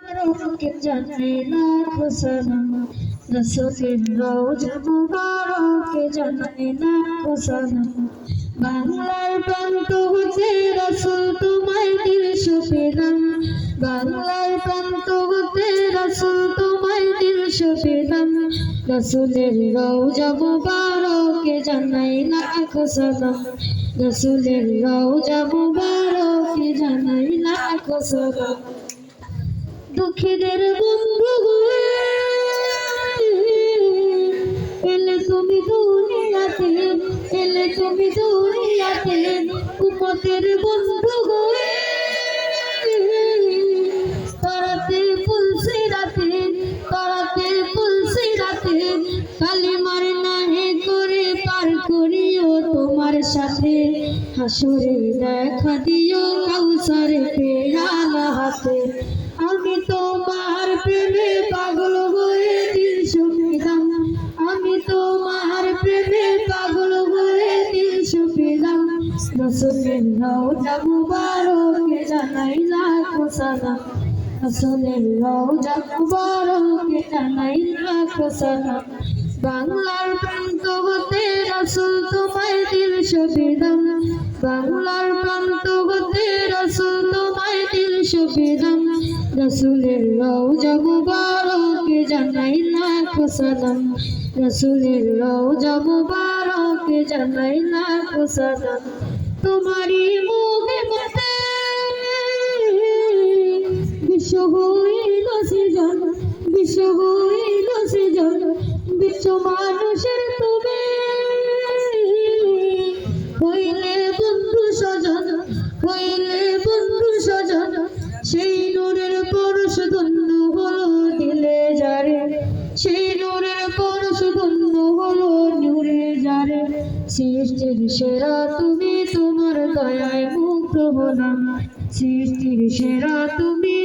মুবারকে জানাই লাখো সালাম, রাসূলের রওজা মুবারকে জানাই লাখো সালাম। বাংলার প্রান্ত হতে রাসূল তোমায় দিলশো পেলাম, বাংলার প্রান্ত হতে রাসূল তোমায় দিলশো পেলাম। রাসূলের রওজা মুবারকে জানাই লাখো সালাম, রাসূলের রওজা মুবারকে জানাই লাখো সালাম। দুঃখীদের বন্ধু গো এলে তুমি দুনিয়াতে, এলে তুমি দুনিয়াতে, উম্মতের বন্ধু গো তরাতে ফুলসি রাতে, তরাতে ফুলসি রাতে, কালিমার নাহে করে পার করিও তোমার সাথে। হাসরে দেখা দিও কাউসারে পেয়ালা হাতে। আমি তোমার প্রেমে পাগল হয়ে দিলশো পেলাম, আমি তোমার প্রেমে পাগল হয়ে দিলশো পেলাম। রাসূলের রওজা মুবারকে জানাই লাখো সালাম, রাসূলের রওজা মুবারকে জানাই লাখো সালাম। বাংলার প্রান্ত হতে রাসূল তোমায় দিলশো পেলাম, বাংলার প্রান্ত হতে রাসূল তোমায় দিলশো পেলাম। রাসূলের রওজা মুবারকে জানাই লাখো সালাম, রাসূলের রওজা মুবারকে জানাই লাখো সালাম। তোমারই মুহিবতে বিশ্ব হইল সৃজন, বিশ্ব হইল সৃজন, বিশ্ব মানুষের তুমি হইলে বন্ধু স্বজন, হইলে বন্ধু স্বজন। সেই নূরের পরশ ধন্য হলো দিলে যারে, সেই নূরের পরশ ধন্য হলো নূরে যারে। সৃষ্টির সেরা তুমি, তোমার দয়ায় মুগ্ধ হলাম, সৃষ্টির সেরা তুমি।